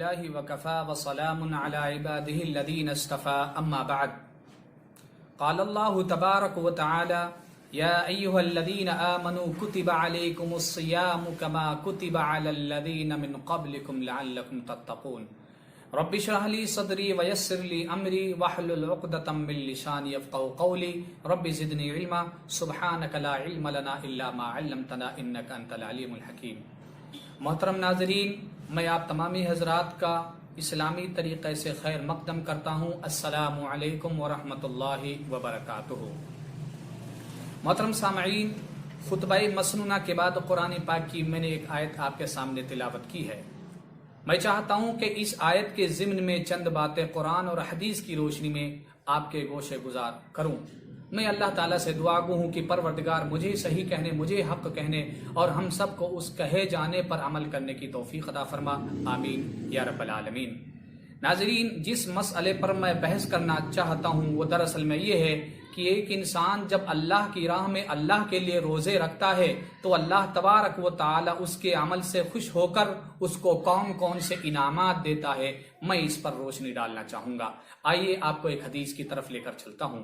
لله وكفى وسلام على عباده الذين اصطفى أما بعد قال الله تبارك وتعالى يا أيها الذين آمنوا كتب عليكم الصيام كما كتب على الذين من قبلكم لعلكم تتقون رب اشرح لي صدري ويسر لي أمري واحلل عقدة من لساني يفقهوا قولي رب زدني علما سبحانك لا علم لنا إلا ما علمتنا إنك أنت العليم الحكيم. محترم ناظرین، میں آپ تمامی حضرات کا اسلامی طریقے سے خیر مقدم کرتا ہوں. السلام علیکم ورحمۃ اللہ وبرکاتہ. محترم سامعین، خطبہ مسنونہ کے بعد قرآن پاک کی میں نے ایک آیت آپ کے سامنے تلاوت کی ہے. میں چاہتا ہوں کہ اس آیت کے ضمن میں چند باتیں قرآن اور حدیث کی روشنی میں آپ کے گوشے گزار کروں. میں اللہ تعالیٰ سے دعا گو ہوں کہ پروردگار مجھے صحیح کہنے، مجھے حق کہنے اور ہم سب کو اس کہے جانے پر عمل کرنے کی توفیق عطا فرما. آمین یا رب العالمین. ناظرین، جس مسئلے پر میں بحث کرنا چاہتا ہوں وہ دراصل میں یہ ہے کہ ایک انسان جب اللہ کی راہ میں اللہ کے لیے روزے رکھتا ہے تو اللہ تبارک و تعالی اس کے عمل سے خوش ہو کر اس کو کون کون سے انعامات دیتا ہے، میں اس پر روشنی ڈالنا چاہوں گا. آئیے آپ کو ایک حدیث کی طرف لے کر چلتا ہوں.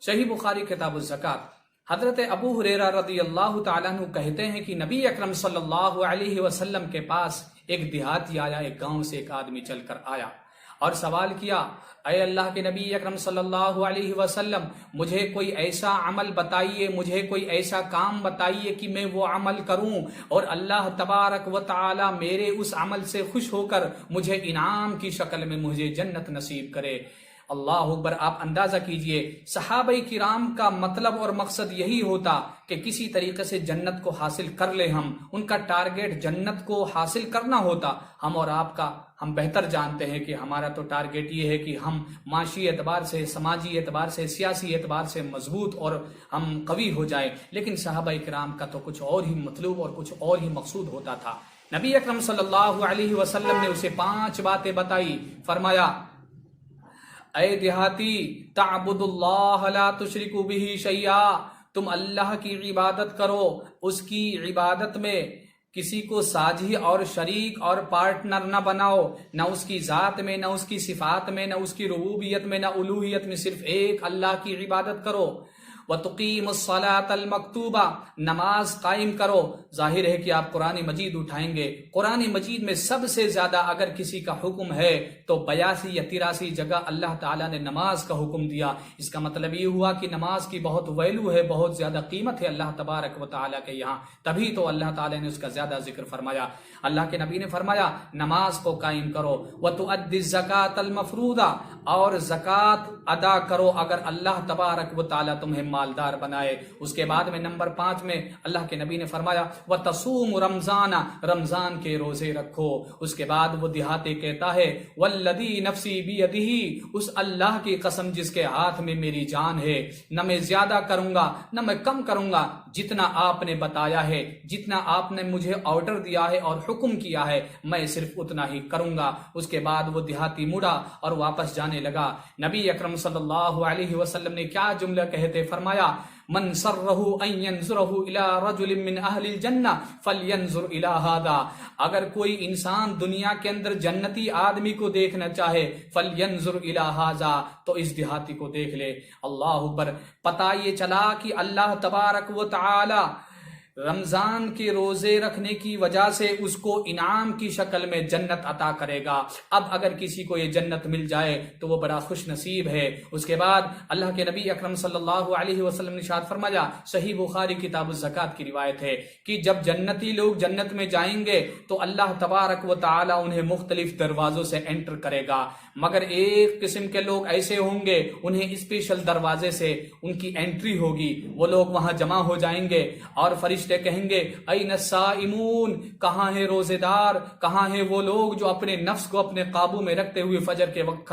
صحیح بخاری کتاب الزکات، حضرت ابو ہریرہ رضی اللہ تعالیٰ عنہ کہتے ہیں کہ نبی اکرم صلی اللہ علیہ وسلم کے پاس ایک دیہاتی آیا، ایک گاؤں سے ایک آدمی چل کر آیا اور سوال کیا، اے اللہ کے نبی اکرم صلی اللہ علیہ وسلم، مجھے کوئی ایسا عمل بتائیے، مجھے کوئی ایسا کام بتائیے کہ میں وہ عمل کروں اور اللہ تبارک و تعالی میرے اس عمل سے خوش ہو کر مجھے انعام کی شکل میں مجھے جنت نصیب کرے. اللہ اکبر. آپ اندازہ کیجئے صحابہ کرام کا مطلب اور مقصد یہی ہوتا کہ کسی طریقے سے جنت کو حاصل کر لیں. ان کا ٹارگیٹ جنت کو حاصل کرنا ہوتا. ہم اور آپ کا ہم بہتر جانتے ہیں کہ ہمارا تو ٹارگیٹ یہ ہے کہ ہم معاشی اعتبار سے، سماجی اعتبار سے، سیاسی اعتبار سے مضبوط اور ہم قوی ہو جائیں. لیکن صحابہ کرام کا تو کچھ اور ہی مطلوب اور کچھ اور ہی مقصود ہوتا تھا. نبی اکرم صلی اللہ علیہ وسلم نے اسے 5 باتیں بتائی. فرمایا، اے دیہاتی، تعبد اللہ لا تشرک بہ شیئا، تم اللہ کی عبادت کرو، اس کی عبادت میں کسی کو ساجی اور شریک اور پارٹنر نہ بناؤ، نہ اس کی ذات میں، نہ اس کی صفات میں، نہ اس کی ربوبیت میں، نہ الوہیت میں، صرف ایک اللہ کی عبادت کرو. وَتُقِيمُ الصَّلَاةَ الْمَكْتُوبَةَ، نماز قائم کرو. ظاہر ہے کہ آپ قرآن مجید اٹھائیں گے. قرآن مجید میں سب سے زیادہ اگر کسی کا حکم ہے تو 82 یا 83 جگہ اللہ تعالیٰ نے نماز کا حکم دیا. اس کا مطلب یہ ہوا کہ نماز کی بہت ویلو ہے، بہت زیادہ قیمت ہے اللہ تبارک و تعالیٰ کے یہاں. تبھی تو اللہ تعالیٰ نے اس کا زیادہ ذکر فرمایا. اللہ کے نبی نے فرمایا نماز کو قائم کرو. وَتُؤَدِّ الزَّكَاةَ الْمَفْرُوضَةَ، اور زکوٰۃ ادا کرو اگر اللہ تبارک و تعالیٰ تمہیں مالدار بنائے. اس کے بعد میں نمبر 5 میں اللہ کے نبی نے فرمایا وَتَصُومُ رمضان، رمضان کے روزے رکھو. اس کے بعد وہ دیہاتی کہتا ہے وَالَّذِي نَفْسِي بِيَدِهِ، اس اللہ کی قسم جس کے ہاتھ میں میری جان ہے، نہ میں زیادہ کروں گا نہ میں کم کروں گا، جتنا آپ نے بتایا ہے، جتنا آپ نے مجھے آرڈر دیا ہے اور حکم کیا ہے، میں صرف اتنا ہی کروں گا. اس کے بعد وہ دیہاتی مڑا اور واپس جانے لگا. نبی اکرم صلی اللہ علیہ وسلم نے کیا جملہ کہتے، فرمایا من سرہ ان ینظرہ الی رجل من اہل الجنہ فلینظر الی ھذا، اگر کوئی انسان دنیا کے اندر جنتی آدمی کو دیکھنا چاہے فلینظر الی ھذا، تو اس دیہاتی کو دیکھ لے. اللہ اکبر. پتہ یہ چلا کہ اللہ تبارک و تعالی رمضان کے روزے رکھنے کی وجہ سے اس کو انعام کی شکل میں جنت عطا کرے گا. اب اگر کسی کو یہ جنت مل جائے تو وہ بڑا خوش نصیب ہے. اس کے بعد اللہ کے نبی اکرم صلی اللہ علیہ وسلم نے ارشاد فرمایا، صحیح بخاری کتاب الزکات کی روایت ہے کہ جب جنتی لوگ جنت میں جائیں گے تو اللہ تبارک و تعالی انہیں مختلف دروازوں سے انٹر کرے گا، مگر ایک قسم کے لوگ ایسے ہوں گے انہیں اسپیشل دروازے سے ان کی انٹری ہوگی. وہ لوگ وہاں جمع ہو جائیں گے اور فرشتے کہیں گے این الصائمون، کہاں ہیں روزے دار، کہاں ہیں وہ لوگ جو اپنے نفس کو اپنے قابو میں رکھتے ہوئے فجر کے وقت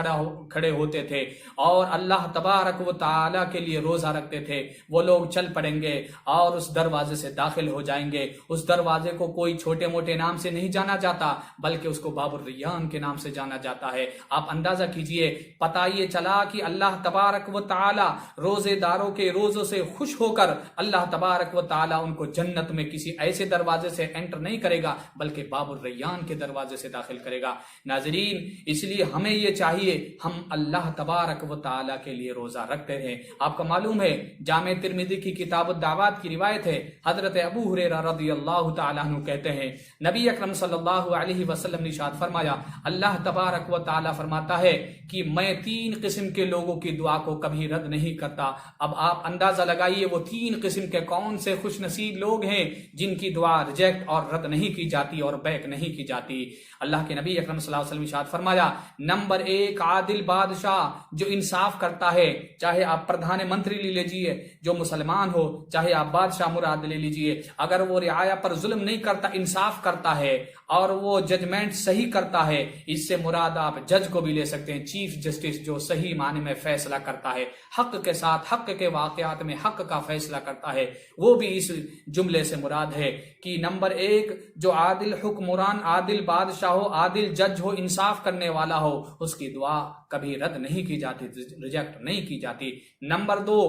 کھڑے ہوتے تھے اور اللہ تبارک و تعالی کے لیے روزہ رکھتے تھے. وہ لوگ چل پڑیں گے اور اس دروازے سے داخل ہو جائیں گے. اس دروازے کو کوئی چھوٹے موٹے نام سے نہیں جانا جاتا بلکہ اس کو باب الریان کے نام سے جانا جاتا ہے. آپ اندازہ کیجئے، پتہ یہ چلا کہ اللہ تبارک و تعالی روزے داروں کے روزوں سے خوش ہو کر اللہ تبارک و تعالی ان کو جنت میں کسی ایسے دروازے سے انٹر نہیں کرے گا بلکہ باب الریان کے دروازے سے داخل کرے گا۔ ناظرین، اس لیے ہمیں یہ چاہیے ہم اللہ تبارک و تعالیٰ کے لیے روزہ رکھتے رہیں۔ آپ کو معلوم ہے جامع ترمذی کی کتاب الدعوات کی روایت ہے، حضرت ابو ہریرہ رضی اللہ تعالیٰ عنہ کہتے ہیں نبی اکرم صلی اللہ علیہ وسلم نے ارشاد فرمایا، اللہ تبارک و تعالیٰ فرماتا ہے کہ میں 3 قسم کے لوگوں کی دعا کو کبھی رد نہیں کرتا۔ اب آپ اندازہ لگائیے وہ 3 قسم کے کون سے خوش نصیب لوگ ہیں جن کی دعا ریجیکٹ اور رد نہیں کی جاتی اور بیک نہیں کی جاتی۔ اللہ کے نبی اکرم صلی اللہ علیہ وسلم ارشاد فرمایا، نمبر 1 عادل بادشاہ جو انصاف کرتا ہے، چاہے آپ پردھان منتری لے لیجئے جو مسلمان ہو، چاہے آپ بادشاہ مراد لے لیجئے، اگر وہ رعایا پر ظلم نہیں کرتا، انصاف کرتا ہے اور وہ ججمنٹ صحیح کرتا ہے، اس سے مراد آپ جج کو بھی لے سکتے ہیں، چیف جسٹس جو صحیح معنی میں فیصلہ کرتا ہے، حق کے ساتھ حق کے واقعات میں حق کا فیصلہ کرتا ہے، وہ بھی اس جملے سے مراد ہے کہ نمبر 1 جو عادل حکمران، عادل بادشاہ ہو، عادل جج ہو، انصاف کرنے والا ہو، اس کی دعا کبھی رد نہیں کی جاتی، ریجیکٹ نہیں کی جاتی۔ نمبر 2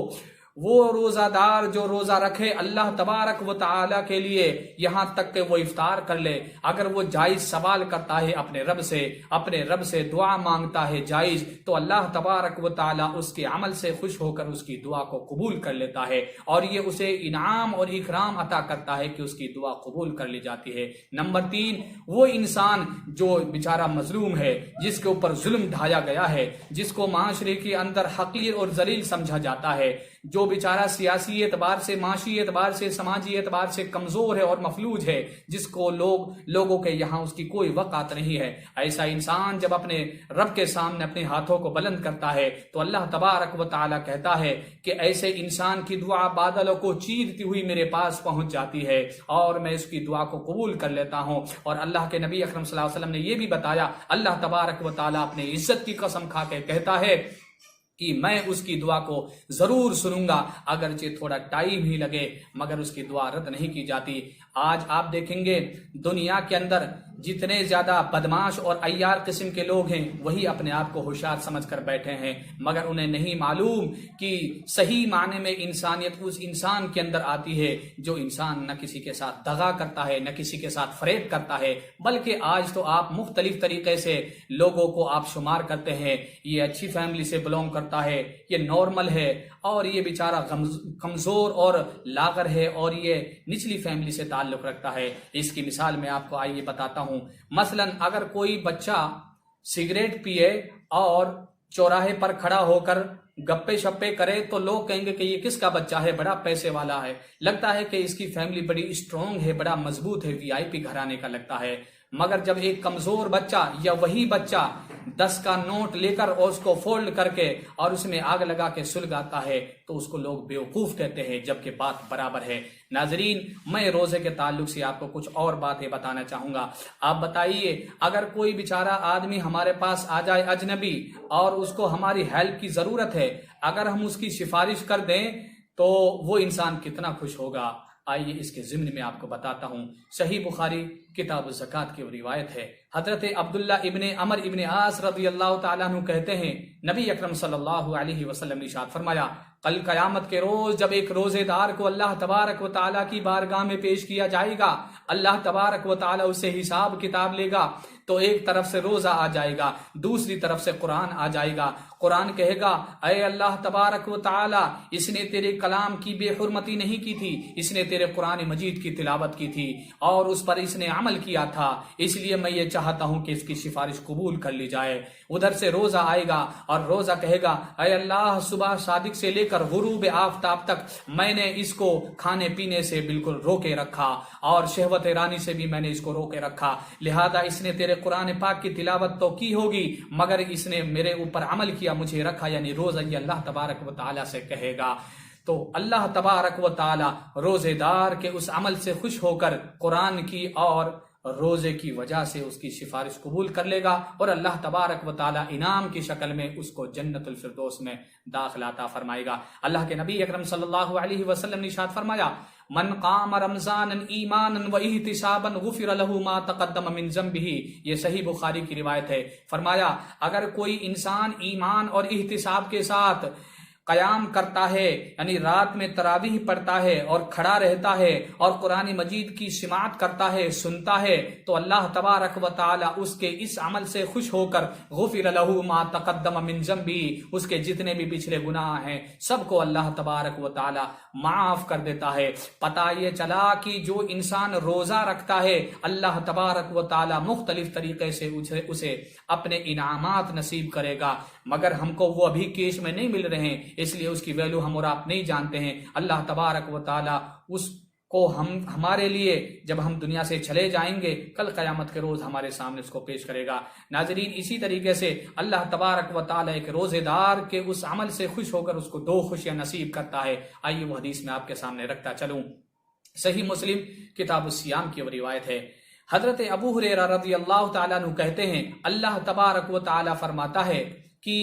وہ روزہ دار جو روزہ رکھے اللہ تبارک و تعالیٰ کے لیے یہاں تک کہ وہ افطار کر لے، اگر وہ جائز سوال کرتا ہے اپنے رب سے دعا مانگتا ہے جائز، تو اللہ تبارک و تعالیٰ اس کے عمل سے خوش ہو کر اس کی دعا کو قبول کر لیتا ہے اور یہ اسے انعام اور اکرام عطا کرتا ہے کہ اس کی دعا قبول کر لی جاتی ہے۔ نمبر 3 وہ انسان جو بیچارہ مظلوم ہے، جس کے اوپر ظلم ڈھایا گیا ہے، جس کو معاشرے کے اندر حقیر اور ذلیل سمجھا جاتا ہے، جو بیچارہ سیاسی اعتبار سے، معاشی اعتبار سے، سماجی اعتبار سے کمزور ہے اور مفلوج ہے، جس کو لوگوں کے یہاں اس کی کوئی وقعت نہیں ہے، ایسا انسان جب اپنے رب کے سامنے اپنے ہاتھوں کو بلند کرتا ہے تو اللہ تبارک و تعالیٰ کہتا ہے کہ ایسے انسان کی دعا بادلوں کو چیرتی ہوئی میرے پاس پہنچ جاتی ہے اور میں اس کی دعا کو قبول کر لیتا ہوں۔ اور اللہ کے نبی اکرم صلی اللہ علیہ وسلم نے یہ بھی بتایا، اللہ تبارک و تعالیٰ اپنے عزت کی قسم کھا کے کہتا ہے کہ میں اس کی دعا کو ضرور سنوں گا، اگرچہ تھوڑا ٹائم ہی لگے، مگر اس کی دعا رد نہیں کی جاتی۔ آج آپ دیکھیں گے دنیا کے اندر جتنے زیادہ بدماش اور عیار قسم کے لوگ ہیں وہی اپنے آپ کو ہوشیار سمجھ کر بیٹھے ہیں، مگر انہیں نہیں معلوم کہ صحیح معنی میں انسانیت اس انسان کے اندر آتی ہے جو انسان نہ کسی کے ساتھ دغا کرتا ہے، نہ کسی کے ساتھ فریب کرتا ہے، بلکہ آج تو آپ مختلف طریقے سے لوگوں کو آپ شمار کرتے ہیں، یہ اچھی فیملی سے بلونگ کرتا ہے، یہ نارمل ہے، اور یہ بیچارہ کمزور اور لاغر ہے، اور یہ نچلی فیملی سے تعلق رکھتا ہے۔ اس کی مثال میں آپ کو آئیے بتاتا ہوں۔ مثلا اگر کوئی بچہ سگریٹ پیے اور چوراہے پر کھڑا ہو کر گپے شپے کرے تو لوگ کہیں گے کہ یہ کس کا بچہ ہے، بڑا پیسے والا ہے، لگتا ہے کہ اس کی فیملی بڑی اسٹرانگ ہے، بڑا مضبوط ہے، VIP گھرانے کا لگتا ہے۔ مگر جب ایک کمزور بچہ یا وہی بچہ 10 کا نوٹ لے کر اور اس کو فولڈ کر کے اور اس میں آگ لگا کے سلگاتا ہے تو اس کو لوگ بیوقوف کہتے ہیں، جبکہ بات برابر ہے۔ ناظرین، میں روزے کے تعلق سے آپ کو کچھ اور باتیں بتانا چاہوں گا۔ آپ بتائیے اگر کوئی بیچارہ آدمی ہمارے پاس آ جائے اجنبی اور اس کو ہماری ہیلپ کی ضرورت ہے، اگر ہم اس کی سفارش کر دیں تو وہ انسان کتنا خوش ہوگا۔ آئیے اس کے ضمن میں آپ کو بتاتا ہوں۔ صحیح بخاری کتاب الزکوٰۃ کی روایت ہے، حضرت عبداللہ ابن عمر ابن عاص رضی اللہ تعالیٰ عنہ کہتے ہیں نبی اکرم صلی اللہ علیہ وسلم نے ارشاد فرمایا، کل قیامت کے روز جب ایک روزے دار کو اللہ تبارک و تعالیٰ کی بارگاہ میں پیش کیا جائے گا، اللہ تبارک و تعالیٰ اسے حساب کتاب لے گا، تو ایک طرف سے روزہ آ جائے گا، دوسری طرف سے قرآن آ جائے گا۔ قرآن کہے گا، اے اللہ تبارک و تعالیٰ، اس نے تیرے کلام کی بے حرمتی نہیں کی تھی، اس نے تیرے قرآن مجید کی تلاوت کی تھی اور اس پر اس نے عمل کیا تھا، اس لیے میں یہ چاہتا ہوں کہ اس کی سفارش قبول کر لی جائے۔ ادھر سے روزہ آئے گا اور روزہ کہے گا، اے اللہ، صبح صادق سے لے کر غروب آفتاب تک میں نے اس کو کھانے پینے سے بالکل روکے رکھا اور شہوت رانی سے بھی میں نے اس کو روکے رکھا، لہذا اس نے تیرے قرآن پاک کی تلاوت تو کی ہوگی مگر اس نے میرے اوپر عمل کیا، مجھے رکھا، یعنی روزہ یہ اللہ تبارک و تعالیٰ سے کہے گا۔ تو اللہ تبارک و تعالیٰ روزے دار کے اس عمل سے خوش ہو کر قرآن کی اور روزے کی وجہ سے اس کی سفارش قبول کر لے گا اور اللہ تبارک و تعالیٰ انعام کی شکل میں اس کو جنت الفردوس میں داخلہ عطا فرمائے گا۔ اللہ کے نبی اکرم صلی اللہ علیہ وسلم نے ارشاد فرمایا، من قام رمضان ایمانا و احتسابا غفر له ما تقدم من ذنبه، یہ صحیح بخاری کی روایت ہے۔ فرمایا اگر کوئی انسان ایمان اور احتساب کے ساتھ قیام کرتا ہے یعنی رات میں تراویح پڑھتا ہے اور کھڑا رہتا ہے اور قرآن مجید کی سماعت کرتا ہے، سنتا ہے، تو اللہ تبارک و تعالی اس کے اس عمل سے خوش ہو کر غفر لہ ما تقدم من ذنبی، اس کے جتنے بھی پچھلے گناہ ہیں سب کو اللہ تبارک و تعالی معاف کر دیتا ہے۔ پتہ یہ چلا کہ جو انسان روزہ رکھتا ہے اللہ تبارک و تعالی مختلف طریقے سے اسے اپنے انعامات نصیب کرے گا، مگر ہم کو وہ ابھی کیش میں نہیں مل رہے ہیں، اس لیے اس کی ویلو ہم اور آپ نہیں جانتے ہیں۔ اللہ تبارک و تعالی اس کو ہمارے لیے جب ہم دنیا سے چلے جائیں گے کل قیامت کے روز ہمارے سامنے اس کو پیش کرے گا۔ ناظرین، اسی طریقے سے اللہ تبارک و تعالی ایک روزے دار کے اس عمل سے خوش ہو کر اس کو دو خوشیاں نصیب کرتا ہے۔ آئیے وہ حدیث میں آپ کے سامنے رکھتا چلوں۔ صحیح مسلم کتاب الصیام کی وہ روایت ہے، حضرت ابو ہریرہ رضی اللہ تعالیٰ عنہ کہتے ہیں اللہ تبارک و تعالی فرماتا ہے کہ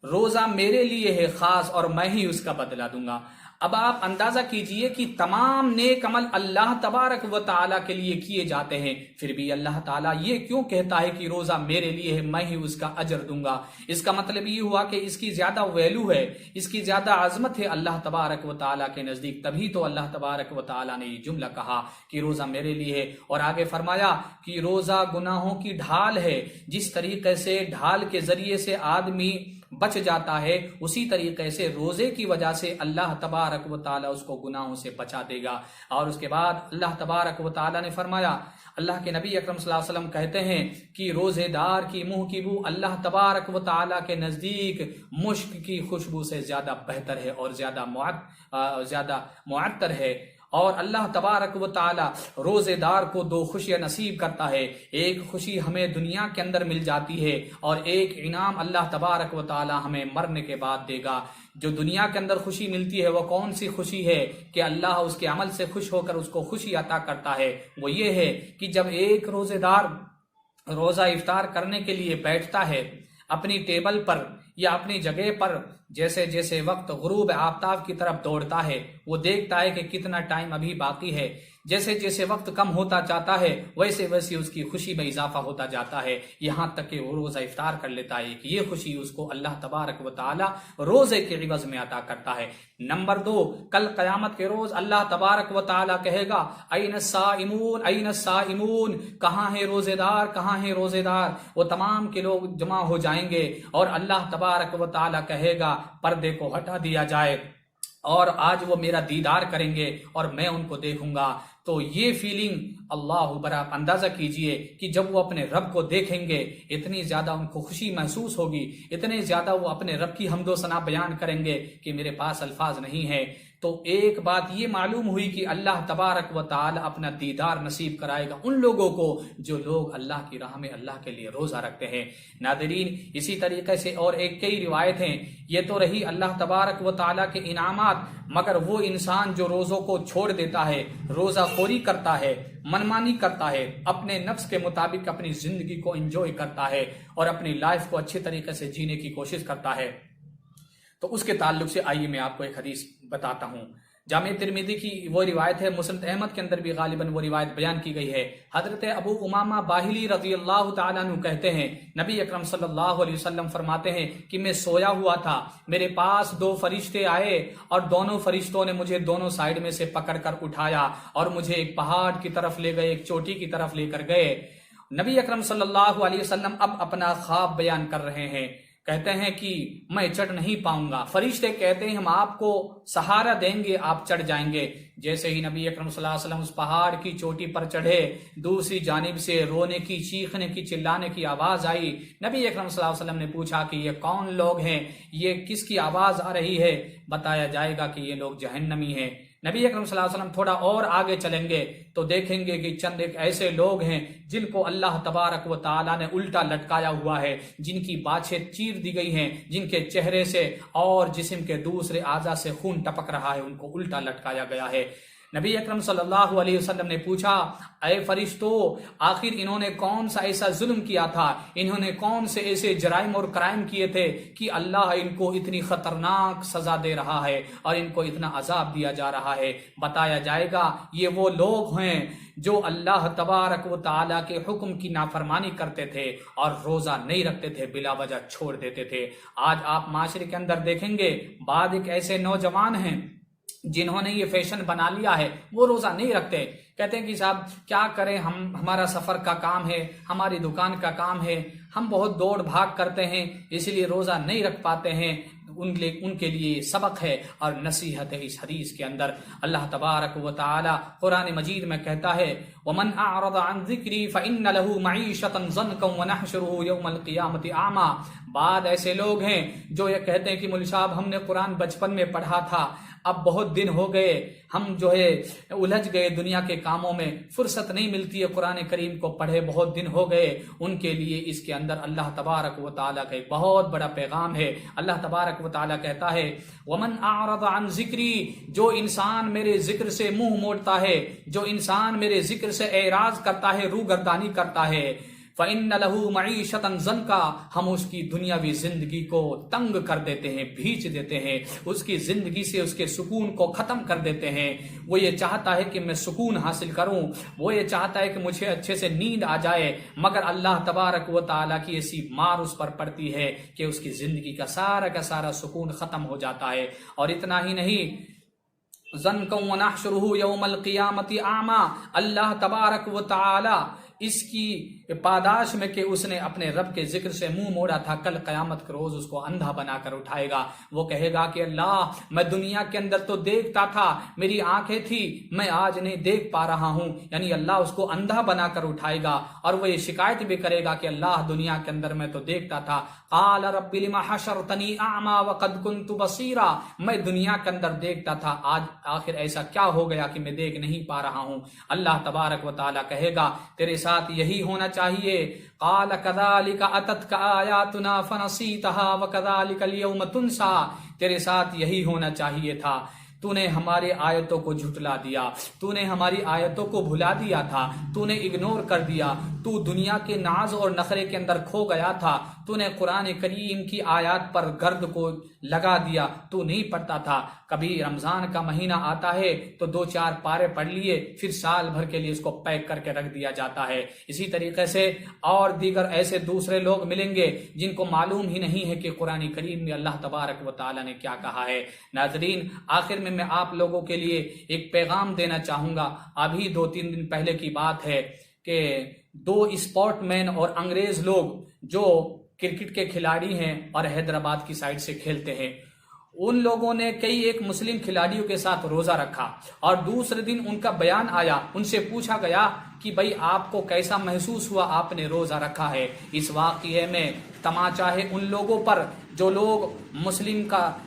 روزہ میرے لیے ہے خاص اور میں ہی اس کا بدلہ دوں گا۔ اب آپ اندازہ کیجئے کہ تمام نیک عمل اللہ تبارک و تعالیٰ کے لیے کیے جاتے ہیں، پھر بھی اللہ تعالیٰ یہ کیوں کہتا ہے کہ روزہ میرے لیے ہے، میں ہی اس کا اجر دوں گا؟ اس کا مطلب یہ ہوا کہ اس کی زیادہ ویلو ہے، اس کی زیادہ عظمت ہے اللہ تبارک و تعالیٰ کے نزدیک، تبھی تو اللہ تبارک و تعالیٰ نے یہ جملہ کہا کہ روزہ میرے لیے ہے۔ اور آگے فرمایا کہ روزہ گناہوں کی ڈھال ہے، جس طریقے سے ڈھال کے ذریعے سے آدمی بچ جاتا ہے اسی طریقے سے روزے کی وجہ سے اللہ تبارک و تعالیٰ اس کو گناہوں سے بچا دے گا۔ اور اس کے بعد اللہ تبارک و تعالیٰ نے فرمایا، اللہ کے نبی اکرم صلی اللہ علیہ وسلم کہتے ہیں کہ روزے دار کی منہ کی بو اللہ تبارک و تعالیٰ کے نزدیک مشک کی خوشبو سے زیادہ بہتر ہے اور زیادہ معطر ہے۔ اور اللہ تبارک و تعالی روزے دار کو دو خوشیاں نصیب کرتا ہے، ایک خوشی ہمیں دنیا کے اندر مل جاتی ہے اور ایک انعام اللہ تبارک و تعالی ہمیں مرنے کے بعد دے گا۔ جو دنیا کے اندر خوشی ملتی ہے وہ کون سی خوشی ہے کہ اللہ اس کے عمل سے خوش ہو کر اس کو خوشی عطا کرتا ہے؟ وہ یہ ہے کہ جب ایک روزے دار روزہ افطار کرنے کے لیے بیٹھتا ہے اپنی ٹیبل پر یا اپنی جگہ پر، جیسے جیسے وقت غروب آفتاب کی طرف دوڑتا ہے وہ دیکھتا ہے کہ کتنا ٹائم ابھی باقی ہے، جیسے جیسے وقت کم ہوتا جاتا ہے ویسے ویسے اس کی خوشی میں اضافہ ہوتا جاتا ہے، یہاں تک کہ وہ روزہ افطار کر لیتا ہے کہ یہ خوشی اس کو اللہ تبارک و تعالی روزے کے عوض میں عطا کرتا ہے۔ نمبر 2، کل قیامت کے روز اللہ تبارک و تعالی کہے گا این الصائمون این الصائمون، کہاں ہے روزے دار، کہاں ہے روزے دار؟ وہ تمام کے لوگ جمع ہو جائیں گے اور اللہ تبارک و تعالی کہے گا پردے کو ہٹا دیا جائے اور آج وہ میرا دیدار کریں گے اور میں ان کو دیکھوں گا۔ تو یہ فیلنگ اللہ برا اندازہ کیجئے کہ جب وہ اپنے رب کو دیکھیں گے اتنی زیادہ ان کو خوشی محسوس ہوگی، اتنے زیادہ وہ اپنے رب کی حمد و ثنا بیان کریں گے کہ میرے پاس الفاظ نہیں ہے۔ تو ایک بات یہ معلوم ہوئی کہ اللہ تبارک و تعالی اپنا دیدار نصیب کرائے گا ان لوگوں کو جو لوگ اللہ کی راہ میں اللہ کے لیے روزہ رکھتے ہیں۔ ناظرین، اسی طریقے سے اور ایک کئی روایت ہیں، یہ تو رہی اللہ تبارک و تعالی کے انعامات، مگر وہ انسان جو روزوں کو چھوڑ دیتا ہے، روزہ خوری کرتا ہے، منمانی کرتا ہے، اپنے نفس کے مطابق اپنی زندگی کو انجوائے کرتا ہے اور اپنی لائف کو اچھے طریقے سے جینے کی کوشش کرتا ہے، تو اس کے تعلق سے آئیے میں آپ کو ایک حدیث بتاتا ہوں۔ جامع ترمذی کی وہ روایت ہے، مسند احمد کے اندر بھی غالباً وہ روایت بیان کی گئی ہے۔ حضرت ابو امامہ باہلی رضی اللہ تعالیٰ عنہ کہتے ہیں نبی اکرم صلی اللہ علیہ وسلم فرماتے ہیں کہ میں سویا ہوا تھا، میرے پاس دو فرشتے آئے اور دونوں فرشتوں نے مجھے دونوں سائیڈ میں سے پکڑ کر اٹھایا اور مجھے ایک پہاڑ کی طرف لے گئے، ایک چوٹی کی طرف لے کر گئے۔ نبی اکرم صلی اللہ علیہ وسلم اب اپنا خواب بیان کر رہے ہیں، کہتے ہیں کہ میں چڑھ نہیں پاؤں گا۔ فرشتے کہتے ہیں ہم آپ کو سہارا دیں گے، آپ چڑھ جائیں گے۔ جیسے ہی نبی اکرم صلی اللہ علیہ وسلم اس پہاڑ کی چوٹی پر چڑھے، دوسری جانب سے رونے کی، چیخنے کی، چلانے کی آواز آئی۔ نبی اکرم صلی اللہ علیہ وسلم نے پوچھا کہ یہ کون لوگ ہیں، یہ کس کی آواز آ رہی ہے؟ بتایا جائے گا کہ یہ لوگ جہنمی ہیں۔ نبی اکرم صلی اللہ علیہ وسلم تھوڑا اور آگے چلیں گے تو دیکھیں گے کہ چند ایک ایسے لوگ ہیں جن کو اللہ تبارک و تعالیٰ نے الٹا لٹکایا ہوا ہے، جن کی باچھیں چیر دی گئی ہیں، جن کے چہرے سے اور جسم کے دوسرے اعضاء سے خون ٹپک رہا ہے، ان کو الٹا لٹکایا گیا ہے۔ نبی اکرم صلی اللہ علیہ وسلم نے پوچھا اے فرشتوں آخر انہوں نے کون سا ایسا ظلم کیا تھا، انہوں نے کون سے ایسے جرائم اور کرائم کیے تھے کہ اللہ ان کو اتنی خطرناک سزا دے رہا ہے اور ان کو اتنا عذاب دیا جا رہا ہے؟ بتایا جائے گا یہ وہ لوگ ہیں جو اللہ تبارک و تعالیٰ کے حکم کی نافرمانی کرتے تھے اور روزہ نہیں رکھتے تھے، بلا وجہ چھوڑ دیتے تھے۔ آج آپ معاشرے کے اندر دیکھیں گے بعض ایک ایسے نوجوان ہیں جنہوں نے یہ فیشن بنا لیا ہے، وہ روزہ نہیں رکھتے، کہتے ہیں کہ صاحب کیا کریں، ہمارا سفر کا کام ہے، ہماری دکان کا کام ہے، ہم بہت دوڑ بھاگ کرتے ہیں اس لیے روزہ نہیں رکھ پاتے ہیں۔ ان کے لیے سبق ہے اور نصیحت ہے۔ اس حدیث کے اندر اللہ تبارک و تعالی قرآن مجید میں کہتا ہے وَمَنْ أَعْرَضَ عَنْ ذِكْرِي فَإِنَّ لَهُ مَعِيشَةً ضَنْكًا وَنَحْشُرُهُ يَوْمَ الْقِيَامَةِ أَعْمَى۔ بعد ایسے لوگ ہیں جو یہ کہتے ہیں کہ مولوی صاحب ہم نے قرآن بچپن میں پڑھا تھا، اب بہت دن ہو گئے، ہم جو ہے الجھ گئے دنیا کے کاموں میں، فرصت نہیں ملتی ہے قرآن کریم کو پڑھے، بہت دن ہو گئے۔ ان کے لیے اس کے اندر اللہ تبارک و تعالیٰ کا ایک بہت بڑا پیغام ہے۔ اللہ تبارک و تعالیٰ کہتا ہے وَمَنْ أَعْرَضَ عَنْ ذِكْرِي، جو انسان میرے ذکر سے منہ موڑتا ہے، جو انسان میرے ذکر سے اعراض کرتا ہے، روگردانی کرتا ہے، فَإِنَّ لَهُ مَعِيشَةً ضَنْكًا، ہم اس کی دنیاوی زندگی کو تنگ کر دیتے ہیں، بھیج دیتے ہیں، اس کی زندگی سے اس کے سکون کو ختم کر دیتے ہیں۔ وہ یہ چاہتا ہے کہ میں سکون حاصل کروں، وہ یہ چاہتا ہے کہ مجھے اچھے سے نیند آ جائے، مگر اللہ تبارک و تعالیٰ کی ایسی مار اس پر پڑتی ہے کہ اس کی زندگی کا سارا سکون ختم ہو جاتا ہے۔ اور اتنا ہی نہیں، ضَنْكًا وَنَحْشُرُهُ يَوْمَ الْقِيَامَةِ أَعْمَى، اللہ تبارک و تعالیٰ اس کی پاداش میں کہ اس نے اپنے رب کے ذکر سے منہ موڑا تھا، کل قیامت کے روز اس کو اندھا بنا کر اٹھائے گا۔ وہ کہے گا کہ اللہ میں دنیا کے اندر تو دیکھتا تھا، میری آنکھیں تھی، میں آج نہیں دیکھ پا رہا ہوں، یعنی اللہ اس کو اندھا بنا کر اٹھائے گا۔ اور وہ یہ شکایت بھی کرے گا کہ اللہ دنیا کے اندر میں تو دیکھتا تھا، قال رب لم حشرتنی اعمی وقد كنت بصیرا، میں دنیا کے اندر دیکھتا تھا، آج آخر ایسا کیا ہو گیا کہ میں دیکھ نہیں پا رہا ہوں؟ اللہ تبارک و تعالیٰ کہے گا تیرے ساتھ یہی ہونا چاہیے۔ قال كذلك اتتك آیاتنا فنسیتها وكذلك اليوم تنسى، تیرے ساتھ یہی ہونا چاہیے تھا، تو نے ہمارے آیتوں کو جھٹلا دیا، تو نے ہماری آیتوں کو بھلا دیا تھا، تو نے اگنور کر دیا، تو دنیا کے ناز اور نخرے کے اندر کھو گیا تھا، تو نے قرآن کریم کی آیات پر گرد کو لگا دیا، تو نہیں پڑھتا تھا۔ کبھی رمضان کا مہینہ آتا ہے تو 2-4 پارے پڑھ لیے، پھر سال بھر کے لیے اس کو پیک کر کے رکھ دیا جاتا ہے۔ اسی طریقے سے اور دیگر ایسے دوسرے لوگ ملیں گے جن کو معلوم ہی نہیں ہے کہ قرآن کریم میں اللہ تبارک و تعالیٰ نے کیا کہا ہے۔ ناظرین، آخر میں آپ لوگوں کے لیے ایک پیغام دینا چاہوں گا۔ ابھی 2-3 دن پہلے کی بات ہے کہ 2 اسپورٹ مین اور انگریز لوگ جو کرکٹ کے کھلاڑی ہیں اور حیدرآباد کی سائڈ سے کھیلتے ہیں، ان لوگوں نے کئی ایک مسلم کھلاڑیوں کے ساتھ روزہ رکھا، اور دوسرے دن ان کا بیان آیا، ان سے پوچھا گیا کہ بھائی آپ کو کیسا محسوس ہوا آپ نے روزہ رکھا ہے؟ اس واقعے میں تماچا ہے ان لوگوں پر جو لوگ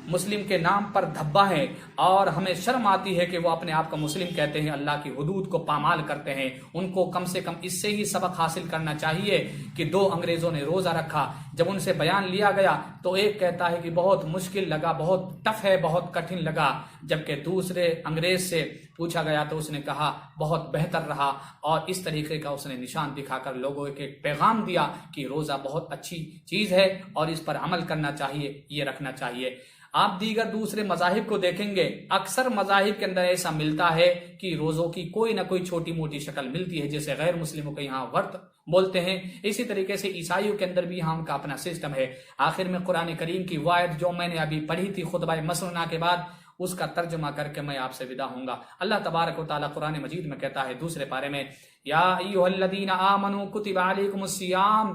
مسلم کے نام پر دھبا ہیں، اور ہمیں شرم آتی ہے کہ وہ اپنے آپ کو مسلم کہتے ہیں، اللہ کی حدود کو پامال کرتے ہیں۔ ان کو کم سے کم اس سے ہی سبق حاصل کرنا چاہیے کہ 2 انگریزوں نے روزہ رکھا، جب ان سے بیان لیا گیا تو ایک کہتا ہے کہ بہت مشکل لگا، بہت ٹف ہے، بہت کٹھن لگا، جبکہ دوسرے انگریز سے پوچھا گیا تو اس نے کہا بہت بہتر رہا، اور اس طریقے کا اس نے نشان دکھا کر لوگوں کو ایک پیغام دیا کہ روزہ بہت اچھی چیز ہے اور اس پر عمل کرنا چاہیے، یہ رکھنا چاہیے۔ آپ دیگر دوسرے مذاہب کو دیکھیں گے، اکثر مذاہب کے اندر ایسا ملتا ہے کہ روزوں کی کوئی نہ کوئی چھوٹی موٹی شکل ملتی ہے، جیسے غیر مسلموں کے یہاں ورت بولتے ہیں، اسی طریقے سے عیسائیوں کے اندر بھی یہاں ان کا اپنا سسٹم ہے۔ آخر میں قرآن کریم کی وہ آیت جو میں نے ابھی پڑھی تھی خطبہ مسنونہ کے بعد، اس کا ترجمہ کر کے میں آپ سے ودا ہوں گا۔ اللہ تبارک و تعالیٰ قرآن مجید میں کہتا ہے دوسرے پارے میں، یا ایھا الذین آمنوا کتب علیکم الصیام،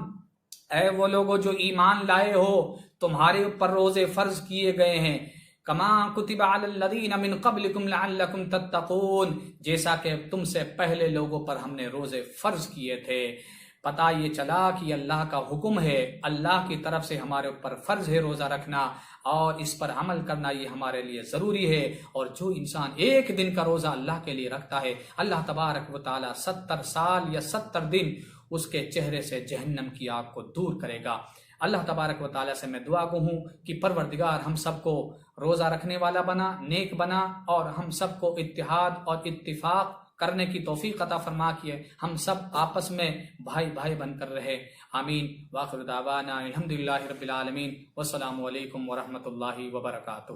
اے وہ لوگوں جو ایمان لائے ہو، تمہارے اوپر روزے فرض کیے گئے ہیں، کما کتب علی الذین من قبلکم لعلکم تتقون، جیسا کہ تم سے پہلے لوگوں پر ہم نے روزے فرض کیے تھے۔ پتہ یہ چلا کہ اللہ کا حکم ہے، اللہ کی طرف سے ہمارے اوپر فرض ہے روزہ رکھنا، اور اس پر عمل کرنا یہ ہمارے لیے ضروری ہے۔ اور جو انسان ایک دن کا روزہ اللہ کے لیے رکھتا ہے، اللہ تبارک و تعالیٰ 70 سال یا 70 دن اس کے چہرے سے جہنم کی آگ کو دور کرے گا۔ اللہ تبارک و تعالیٰ سے میں دعا گو ہوں کہ پروردگار ہم سب کو روزہ رکھنے والا بنا، نیک بنا، اور ہم سب کو اتحاد اور اتفاق کرنے کی توفیق عطا فرما کیے ہم سب آپس میں بھائی بھائی بن کر رہے، آمین۔ وآخر دعوانا الحمدللہ رب العالمین، والسلام علیکم ورحمۃ اللہ وبرکاتہ۔